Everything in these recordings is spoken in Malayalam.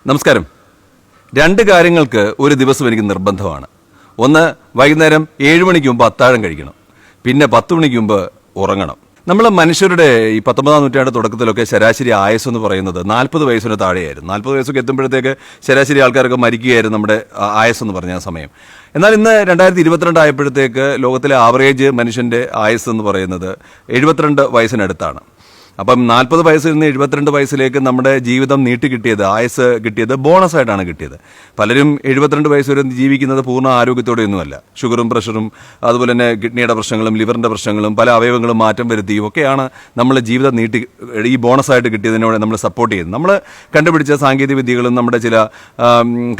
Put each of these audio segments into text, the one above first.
നമസ്കാരം. രണ്ട് കാര്യങ്ങൾക്ക് ഒരു ദിവസം എനിക്ക് നിർബന്ധമാണ്. ഒന്ന്, വൈകുന്നേരം 7 മണിക്ക് മുമ്പ് അത്താഴം കഴിക്കണം. പിന്നെ 10 മണിക്ക് മുമ്പ് ഉറങ്ങണം. നമ്മൾ മനുഷ്യരുടെ ഈ 19-ാം നൂറ്റാണ്ട് തുടക്കത്തിലൊക്കെ ശരാശരി ആയുസ് എന്ന് പറയുന്നത് 40 വയസ്സിന് താഴെയായിരുന്നു. 40 വയസ്സൊക്കെ എത്തുമ്പോഴത്തേക്ക് ശരാശരി ആൾക്കാരൊക്കെ മരിക്കുകയായിരുന്നു നമ്മുടെ ആയുസ് എന്ന് പറഞ്ഞ സമയം. എന്നാൽ ഇന്ന് 2022 ആയപ്പോഴത്തേക്ക് ലോകത്തിലെ ആവറേജ് മനുഷ്യന്റെ ആയുസ് എന്ന് പറയുന്നത് 72 വയസ്സിനടുത്താണ്. അപ്പം 40 വയസ്സിൽ നിന്ന് 72 വയസ്സിലേക്ക് നമ്മുടെ ജീവിതം നീട്ടിക്കിട്ടിയത്, ആയുസ് കിട്ടിയത് ബോണസായിട്ടാണ് കിട്ടിയത്. പലരും 72 വയസ്സ് വരെ ജീവിക്കുന്നത് പൂർണ്ണ ആരോഗ്യത്തോടെയൊന്നുമല്ല. ഷുഗറും പ്രഷറും അതുപോലെ തന്നെ കിഡ്നിയുടെ പ്രശ്നങ്ങളും ലിവറിന്റെ പ്രശ്നങ്ങളും പല അവയവങ്ങളും മാറ്റം വരുത്തിയും ഒക്കെയാണ് നമ്മൾ ജീവിതം ഈ ബോണസായിട്ട് കിട്ടിയതിനോട് നമ്മൾ സപ്പോർട്ട് ചെയ്യുന്നത്. നമ്മൾ കണ്ടുപിടിച്ച സാങ്കേതിക വിദ്യകളും നമ്മുടെ ചില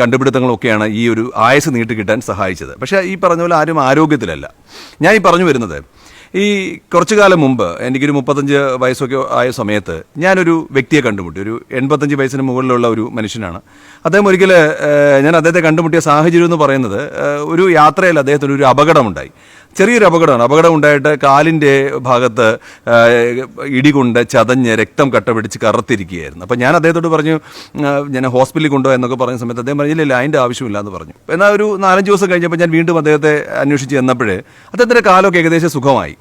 കണ്ടുപിടുത്തങ്ങളും ഒക്കെയാണ് ഈ ഒരു ആയുസ് നീട്ടിക്കിട്ടാൻ സഹായിച്ചത്. പക്ഷേ ഈ പറഞ്ഞ പോലെ ആരും ആരോഗ്യത്തിലല്ല. ഞാൻ ഈ പറഞ്ഞു വരുന്നത്, ഈ കുറച്ചു കാലം മുമ്പ് എനിക്കൊരു 35 വയസ്സൊക്കെ ആയ സമയത്ത് ഞാനൊരു വ്യക്തിയെ കണ്ടുമുട്ടി. ഒരു 85 വയസ്സിന് മുകളിലുള്ള ഒരു മനുഷ്യനാണ് അദ്ദേഹം. ഒരിക്കൽ ഞാൻ അദ്ദേഹത്തെ കണ്ടുമുട്ടിയ സാഹചര്യം എന്ന് പറയുന്നത്, ഒരു യാത്രയിൽ അദ്ദേഹത്തിന് ഒരു അപകടമുണ്ടായി. ചെറിയൊരു അപകടമാണ്. അപകടം ഉണ്ടായിട്ട് കാലിൻ്റെ ഭാഗത്ത് ഇടികൊണ്ട് ചതഞ്ഞ് രക്തം കട്ട പിടിച്ച് കറുത്തിരിക്കുകയായിരുന്നു. അപ്പോൾ ഞാൻ അദ്ദേഹത്തോട് പറഞ്ഞു, ഞാൻ ഹോസ്പിറ്റലിൽ കൊണ്ടുപോയി എന്നൊക്കെ പറഞ്ഞ സമയത്ത് അദ്ദേഹം പറഞ്ഞില്ല, അതിൻ്റെ ആവശ്യമില്ല എന്ന് പറഞ്ഞു. എന്നാൽ ഒരു 4-5 ദിവസം കഴിഞ്ഞപ്പോൾ ഞാൻ വീണ്ടും അദ്ദേഹത്തെ അന്വേഷിച്ച് ചെന്നപ്പോഴേ അദ്ദേഹത്തിൻ്റെ കാലമൊക്കെ ഏകദേശം സുഖമായി.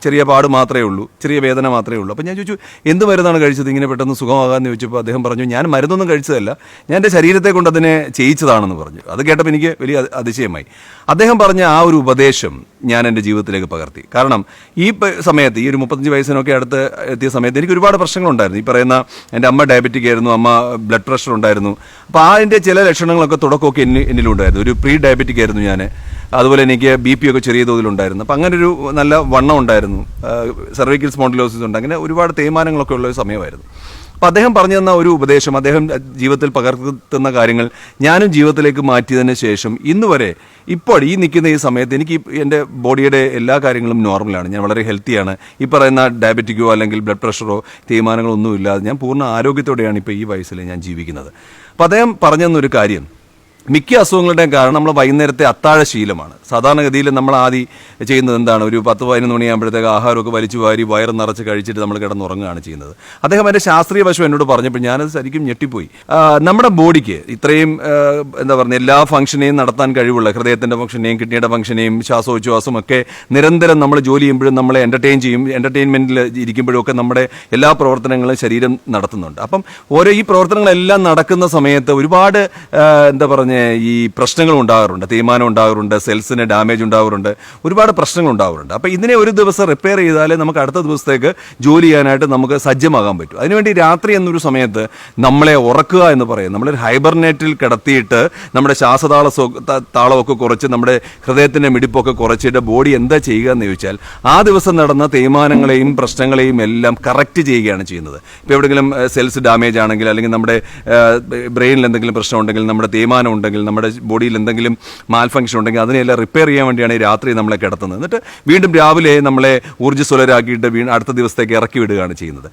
ചെറിയ പാട് മാത്രമേ ഉള്ളൂ, ചെറിയ വേദന മാത്രമേ ഉള്ളൂ. അപ്പോൾ ഞാൻ ചോദിച്ചു, എന്ത് മരുന്നാണ് കഴിച്ചത് ഇങ്ങനെ പെട്ടെന്ന് സുഖമാകാമെന്ന് ചോദിച്ചപ്പോൾ അദ്ദേഹം പറഞ്ഞു, ഞാൻ മരുന്നൊന്നും കഴിച്ചതല്ല, ഞാൻ എൻ്റെ ശരീരത്തെ കൊണ്ട് അതിനെ ചെയ്യിച്ചതാണെന്ന് പറഞ്ഞു. അത് കേട്ടപ്പോൾ എനിക്ക് വലിയ അതിശയമായി. അദ്ദേഹം പറഞ്ഞ ആ ഒരു ഉപദേശം ഞാൻ എൻ്റെ ജീവിതത്തിലേക്ക് പകർത്തി. കാരണം ഈ സമയത്ത്, ഈ ഒരു 35 വയസ്സിനൊക്കെ അടുത്ത് എത്തിയ സമയത്ത് എനിക്ക് ഒരുപാട് പ്രശ്നങ്ങളുണ്ടായിരുന്നു. ഈ പറയുന്ന എൻ്റെ അമ്മ ഡയബറ്റിക് ആയിരുന്നു, അമ്മ ബ്ലഡ് പ്രഷർ ഉണ്ടായിരുന്നു. അപ്പോൾ അതിൻ്റെ ചില ലക്ഷണങ്ങളൊക്കെ തുടക്കമൊക്കെ എന്നിലുണ്ടായിരുന്നു. ഒരു പ്രീ ഡയബറ്റിക് ആയിരുന്നു ഞാൻ. അതുപോലെ എനിക്ക് BP ഒക്കെ ചെറിയ തോതിലുണ്ടായിരുന്നു. അപ്പം അങ്ങനെ ഒരു നല്ല വണ്ണം ഉണ്ടായിരുന്നു, സെർവിക്കൽ സ്പോണ്ടിലോസിസ് ഉണ്ട്, അങ്ങനെ ഒരുപാട് തേയ്മാനങ്ങളൊക്കെ ഉള്ള ഒരു സമയമായിരുന്നു. അപ്പോൾ അദ്ദേഹം പറഞ്ഞു തന്ന ഒരു ഉപദേശം, അദ്ദേഹം ജീവിതത്തിൽ പകർത്തുന്ന കാര്യങ്ങൾ ഞാനും ജീവിതത്തിലേക്ക് മാറ്റിയതിന് ശേഷം ഇന്ന് വരെ ഇപ്പോൾ ഈ നിൽക്കുന്ന ഈ സമയത്ത് എനിക്ക് എൻ്റെ ബോഡിയുടെ എല്ലാ കാര്യങ്ങളും നോർമലാണ്. ഞാൻ വളരെ ഹെൽത്തിയാണ്. ഈ പറയുന്ന ഡയബറ്റിക്കോ അല്ലെങ്കിൽ ബ്ലഡ് പ്രഷറോ തേയ്മാനങ്ങളോ ഒന്നുമില്ലാതെ ഞാൻ പൂർണ്ണ ആരോഗ്യത്തോടെയാണ് ഇപ്പോൾ ഈ വയസ്സിൽ ഞാൻ ജീവിക്കുന്നത്. അപ്പോൾ അദ്ദേഹം പറഞ്ഞു തന്നൊരു കാര്യം, മിക്ക അസുഖങ്ങളുടെയും കാരണം നമ്മൾ വൈകുന്നേരത്തെ അത്താഴ ശീലമാണ്. സാധാരണഗതിയിൽ നമ്മൾ ആദ്യം ചെയ്യുന്നത് എന്താണ്, ഒരു 10-11 മണിയാകുമ്പോഴത്തേക്ക് ആഹാരമൊക്കെ വലിച്ചു വാരി വയറ് നിറച്ച് കഴിച്ചിട്ട് നമ്മൾ കിടന്നുറങ്ങുകയാണ് ചെയ്യുന്നത്. അദ്ദേഹം എൻ്റെ ശാസ്ത്രീയ വശം എന്നോട് പറഞ്ഞപ്പോൾ ഞാനത് ശരിക്കും ഞെട്ടിപ്പോയി. നമ്മുടെ ബോഡിക്ക് ഇത്രയും എന്താ പറയുക, എല്ലാ ഫംഗ്ഷനെയും നടത്താൻ കഴിവുള്ള, ഹൃദയത്തിൻ്റെ ഫംഗ്ഷനെയും കിഡ്നിയുടെ ഫംഗ്ഷനെയും ശ്വാസോച്ഛ്വാസവും ഒക്കെ നിരന്തരം നമ്മൾ ജോലി ചെയ്യുമ്പോഴും നമ്മളെ എൻ്റർടൈൻമെൻറ്റിൽ ഇരിക്കുമ്പോഴും ഒക്കെ നമ്മുടെ എല്ലാ പ്രവർത്തനങ്ങളും ശരീരം നടത്തുന്നുണ്ട്. അപ്പം ഈ പ്രവർത്തനങ്ങളെല്ലാം നടക്കുന്ന സമയത്ത് ഒരുപാട് എന്താ പറഞ്ഞ ഈ പ്രശ്നങ്ങൾ ഉണ്ടാകാറുണ്ട്. തേയ്മാനം ഉണ്ടാകാറുണ്ട്, സെൽസിന് ഡാമേജ് ഉണ്ടാകാറുണ്ട്, ഒരുപാട് പ്രശ്നങ്ങൾ ഉണ്ടാകാറുണ്ട്. അപ്പോൾ ഇതിനെ ഒരു ദിവസം റിപ്പയർ ചെയ്താലേ നമുക്ക് അടുത്ത ദിവസത്തേക്ക് ജോലി ചെയ്യാനായിട്ട് നമുക്ക് സജ്ജമാകാൻ പറ്റും. അതിനുവേണ്ടി രാത്രി എന്നൊരു സമയത്ത് നമ്മളെ ഉറക്കുക എന്ന് പറയും. നമ്മളൊരു ഹൈബർനേറ്റിൽ കിടത്തിയിട്ട് നമ്മുടെ താളമൊക്കെ കുറച്ച് നമ്മുടെ ഹൃദയത്തിൻ്റെ മിടിപ്പൊക്കെ കുറച്ചിട്ട് ബോഡി എന്താ ചെയ്യുക എന്ന് ചോദിച്ചാൽ, ആ ദിവസം നടന്ന തേയ്മാനങ്ങളെയും പ്രശ്നങ്ങളെയും എല്ലാം കറക്റ്റ് ചെയ്യുകയാണ് ചെയ്യുന്നത്. ഇപ്പോൾ എവിടെയെങ്കിലും സെൽസ് ഡാമേജ് ആണെങ്കിൽ, അല്ലെങ്കിൽ നമ്മുടെ ബ്രെയിനിൽ എന്തെങ്കിലും പ്രശ്നം ഉണ്ടെങ്കിൽ, നമ്മുടെ തേയ്മാനം ഉണ്ടെങ്കിൽ, നമ്മുടെ ബോഡിയിൽ എന്തെങ്കിലും മാൽഫങ്ഷൻ ഉണ്ടെങ്കിൽ അതിനെല്ലാം റിപ്പയർ ചെയ്യാൻ വേണ്ടിയാണ് ഈ രാത്രി നമ്മളെ കിടത്തുന്നത്. എന്നിട്ട് വീണ്ടും രാവിലെ നമ്മളെ ഊർജ്ജസ്വലരാക്കിയിട്ട് അടുത്ത ദിവസത്തേക്ക് ഇറക്കി വിടുകയാണ് ചെയ്യുന്നത്.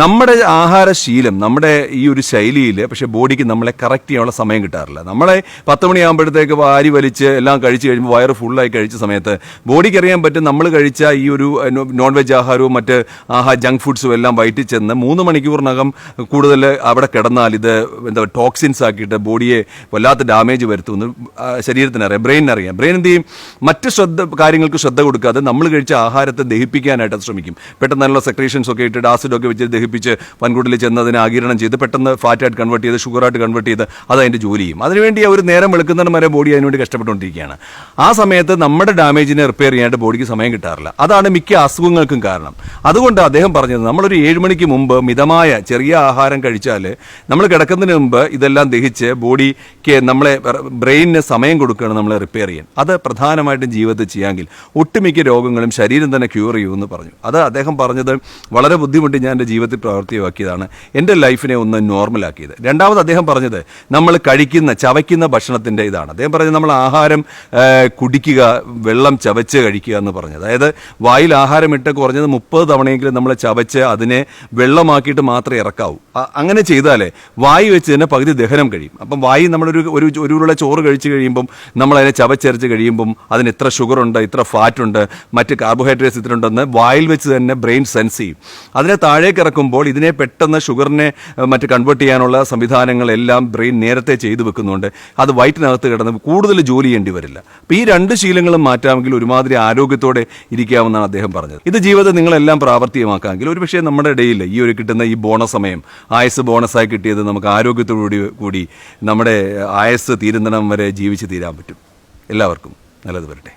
നമ്മുടെ ആഹാരശീലം, നമ്മുടെ ഈ ഒരു ശൈലിയിൽ പക്ഷേ ബോഡിക്ക് നമ്മളെ കറക്റ്റ് ചെയ്യാനുള്ള സമയം കിട്ടാറില്ല. നമ്മളെ 10 മണിയാകുമ്പോഴത്തേക്ക് വാരി വലിച്ച് എല്ലാം കഴിച്ച് കഴിയുമ്പോൾ വയറ് ഫുള്ളായി കഴിച്ച സമയത്ത് ബോഡിക്ക് അറിയാൻ പറ്റും നമ്മൾ കഴിച്ച ഈ ഒരു നോൺ വെജ് ആഹാരവും മറ്റ് ജങ്ക് ഫുഡ്സും എല്ലാം വയറ്റിൽ ചെന്ന് 3 മണിക്കൂറിനകം കൂടുതൽ അവിടെ കിടന്നാൽ ഇത് ടോക്സിൻസ് ആക്കിയിട്ട് ബോഡിയെ വല്ലാത്ത ഡാമേജ് വരുത്തുമെന്ന് ശരീരത്തിനറിയാം, ബ്രെയിനിനറിയാം. ബ്രെയിൻ എന്ത് ചെയ്യും, മറ്റ് കാര്യങ്ങൾക്ക് ശ്രദ്ധ കൊടുക്കാതെ നമ്മൾ കഴിച്ച ആഹാരത്തെ ദഹിപ്പിക്കാനായിട്ട് ശ്രമിക്കും. പെട്ടെന്ന് നല്ല സെക്രീഷൻസ് ഒക്കെ ഇട്ടിട്ട് ആസിഡൊക്കെ വെച്ച് ദഹിപ്പിച്ച് വൻകുടലിൽ ചെന്ന് അതിനെ ആഗിരണം ചെയ്ത് പെട്ടെന്ന് ഫാറ്റായിട്ട് കൺവേർട്ട് ചെയ്ത് ഷുഗറായിട്ട് കൺവേർട്ട് ചെയ്ത് അത് അതിൻ്റെ ജോലി ചെയ്യും. അതിനുവേണ്ടി ഒരു നേരം വെളുക്കുന്നതിന് വരെ ബോഡി അതിനുവേണ്ടി കഷ്ടപ്പെട്ടുകൊണ്ടിരിക്കുകയാണ്. ആ സമയത്ത് നമ്മുടെ ഡാമേജിനെ റിപ്പയർ ചെയ്യാനായിട്ട് ബോഡിക്ക് സമയം കിട്ടാറില്ല. അതാണ് മിക്ക അസുഖങ്ങൾക്കും കാരണം. അതുകൊണ്ട് അദ്ദേഹം പറഞ്ഞത്, നമ്മളൊരു 7 മണിക്ക് മുമ്പ് മിതമായ ചെറിയ ആഹാരം കഴിച്ചാൽ നമ്മൾ കിടക്കുന്നതിന് മുമ്പ് ഇതെല്ലാം ദഹിച്ച് ബോഡിക്ക് നമ്മളെ ബ്രെയിനിന് സമയം കൊടുക്കുകയാണ് നമ്മളെ റിപ്പയർ ചെയ്യാൻ. അത് പ്രധാനമായിട്ടും ജീവിതത്തിൽ ചെയ്യാമെങ്കിൽ ഒട്ടുമിക്ക രോഗങ്ങളും ശരീരം തന്നെ ക്യൂർ ചെയ്യുമെന്ന് പറഞ്ഞു. അത് അദ്ദേഹം പറഞ്ഞത് വളരെ ബുദ്ധിമുട്ടി ഞാൻ എൻ്റെ ജീവിതത്തിൽ പ്രാവർത്തികമാക്കിയതാണ്, എൻ്റെ ലൈഫിനെ ഒന്ന് നോർമലാക്കിയത്. രണ്ടാമത് അദ്ദേഹം പറഞ്ഞത്, നമ്മൾ ചവയ്ക്കുന്ന ഭക്ഷണത്തിൻ്റെ ഇതാണ്. അദ്ദേഹം പറഞ്ഞത്, നമ്മൾ ആഹാരം കുടിക്കുക, വെള്ളം ചവച്ച് കഴിക്കുക എന്ന് പറഞ്ഞത്. അതായത് വായിൽ ആഹാരം ഇട്ട് കുറഞ്ഞത് 30 തവണയെങ്കിലും നമ്മൾ ചവച്ച് അതിനെ വെള്ളമാക്കിയിട്ട് മാത്രമേ ഇറക്കാവൂ. അങ്ങനെ ചെയ്താലേ വായു വെച്ച് തന്നെ പകുതി ദഹനം കഴിയും. അപ്പം വായു നമ്മളൊരു ഒരു ഉരുള ചോറ് കഴിച്ച് കഴിയുമ്പം നമ്മൾ അതിനെ ചവച്ചരച്ച് കഴിയുമ്പം അതിന് ഇത്ര ഷുഗറുണ്ട്, ഇത്ര ഫാറ്റുണ്ട്, മറ്റ് കാർബോഹൈഡ്രേറ്റ്സ് ഇത്രയുണ്ടെന്ന് വായിൽ വെച്ച് തന്നെ ബ്രെയിൻ സെൻസ് ചെയ്യും. അതിനെ താഴേക്ക് ഇറക്കുമ്പോൾ ഇതിനെ പെട്ടെന്ന് ഷുഗറിനെ മറ്റ് കൺവേർട്ട് ചെയ്യാനുള്ള സംവിധാനങ്ങളെല്ലാം ബ്രെയിൻ നേരത്തെ ചെയ്തു വെക്കുന്നുണ്ട്. അത് വയറ്റിനകത്ത് കിടന്ന് കൂടുതൽ ജോലി ചെയ്യേണ്ടി വരില്ല. അപ്പോൾ ഈ രണ്ട് ശീലങ്ങളും മാറ്റാമെങ്കിൽ ഒരുമാതിരി ആരോഗ്യത്തോടെ ഇരിക്കാമെന്നാണ് അദ്ദേഹം പറഞ്ഞത്. ഇത് ജീവിതത്തിൽ നിങ്ങളെല്ലാം പ്രാവർത്തികമാക്കാമെങ്കിൽ ഒരുപക്ഷേ നമ്മുടെ ഇടയിൽ ഈ ഒരു കിട്ടുന്ന ഈ ബോണസ് സമയം, ആയുസ് ബോണസായി കിട്ടിയത് നമുക്ക് ആരോഗ്യത്തോടുകൂടി കൂടി നമ്മുടെ ആയുസ് തീരുന്നിടം വരെ ജീവിച്ച് തീരാൻ പറ്റും. എല്ലാവർക്കും നല്ലത് വരട്ടെ.